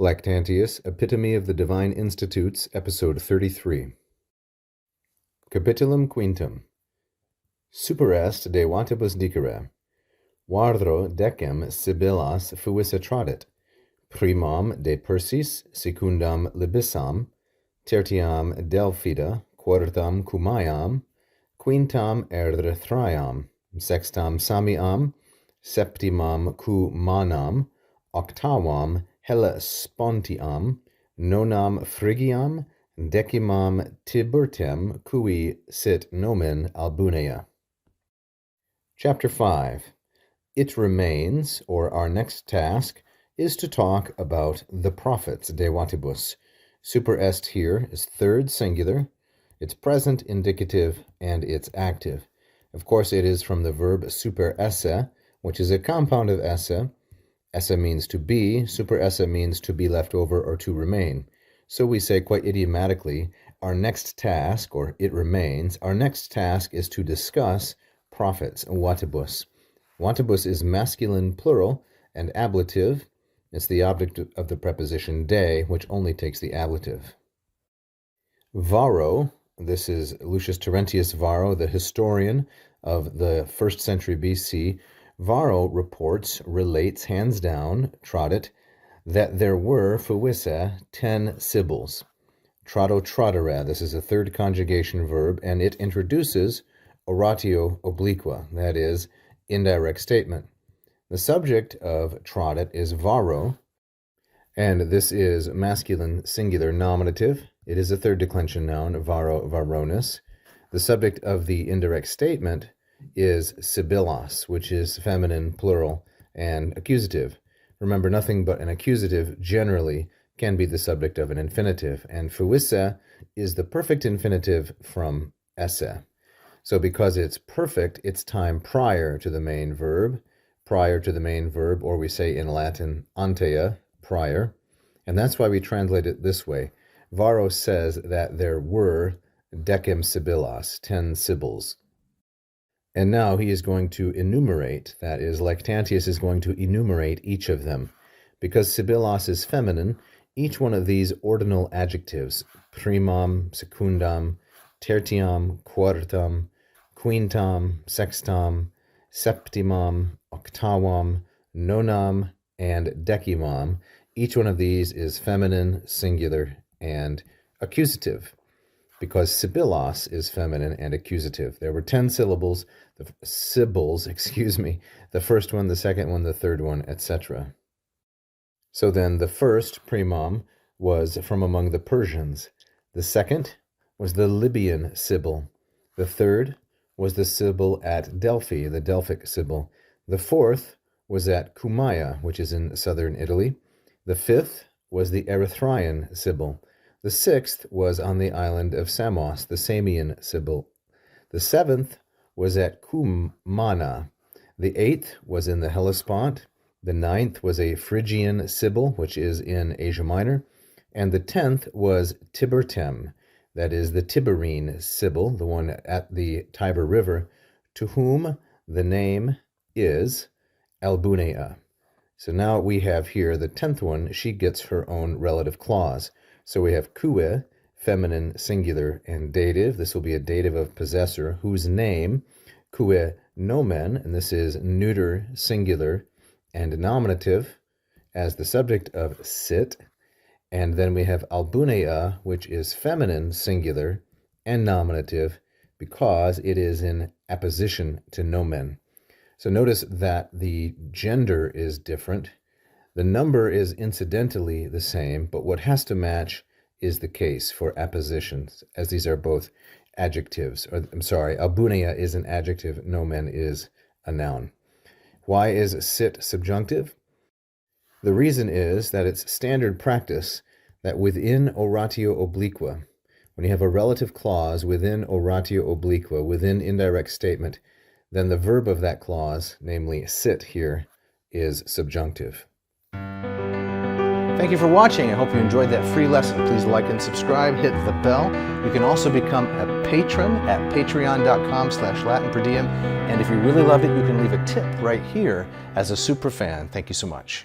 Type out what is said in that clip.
Lactantius, Epitome of the Divine Institutes, Episode 33. Capitulum quintum. Super est de vatibus dicere. Vardro decem Sibyllas fuisse tradit, primam de Persis, secundam Libissam, tertiam Delphida, quartam Cumaiam, quintam Erthriam, sextam Samiam, septimam Cumanam, octavam Hellespontiam, nonam Phrygiam, decimam Tiburtem, cui sit nomen Albunea. Chapter 5. It remains, or our next task, is to talk about the prophets, de vatibus. Super est here is third singular, it's present indicative, and it's active. Of course, it is from the verb super esse, which is a compound of esse. Esse means to be, super esse means to be left over or to remain. So we say quite idiomatically, our next task, or it remains, our next task is to discuss prophets, vatibus. Vatibus is masculine plural and ablative. It's the object of the preposition de, which only takes the ablative. Varro, this is Lucius Terentius Varro, the historian of the 1st century BC. Varro reports, relates, hands down, tradit, that there were fuisse 10 Sibyls. Trado tradere, this is a third conjugation verb, and it introduces oratio obliqua, that is, indirect statement. The subject of tradit is varro, and this is masculine singular nominative. It is a third declension noun, varro, varonis. The subject of the indirect statement is Sibyllas, which is feminine, plural, and accusative. Remember, nothing but an accusative generally can be the subject of an infinitive, and fuisse is the perfect infinitive from esse. So because it's perfect, it's time prior to the main verb, or we say in Latin, antea, prior, and that's why we translate it this way. Varro says that there were decem Sibyllas, 10 Sibyls. And now he is going to enumerate, that is, Lactantius is going to enumerate each of them. Because Sibyllas is feminine, each one of these ordinal adjectives, primam, secundam, tertiam, quartam, quintam, sextam, septimam, octavam, nonam, and decimam, each one of these is feminine, singular, and accusative, because Sibyllas is feminine and accusative. There were 10 Sibyls, the first one, the second one, the third one, etc. So then the first, primam, was from among the Persians. The second was the Libyan Sibyl. The third was the Sibyl at Delphi, the Delphic Sibyl. The fourth was at Cumaea, which is in southern Italy. The fifth was the Erythraean Sibyl. The sixth was on the island of Samos, the Samian Sibyl. The seventh was at Cumana. The eighth was in the Hellespont. The ninth was a Phrygian Sibyl, which is in Asia Minor. And the 10th was Tiburtem, that is the Tiberine Sibyl, the one at the Tiber River, to whom the name is Albunea. So now we have here the 10th one. She gets her own relative clause. So we have cue, feminine, singular, and dative. This will be a dative of possessor, whose name, cue nomen, and this is neuter, singular, and nominative, as the subject of sit. And then we have albunea, which is feminine, singular, and nominative, because it is in apposition to nomen. So notice that the gender is different. The number is incidentally the same, but what has to match is the case for appositions, as these are both adjectives. Albunea is an adjective, nomen is a noun. Why is sit subjunctive? The reason is that it's standard practice that within oratio obliqua, when you have a relative clause within oratio obliqua, within indirect statement, then the verb of that clause, namely sit here, is subjunctive. Thank you for watching. I hope you enjoyed that free lesson. Please like and subscribe, hit the bell. You can also become a patron at patreon.com/LatinPerDiem. And if you really loved it, you can leave a tip right here as a super fan. Thank you so much.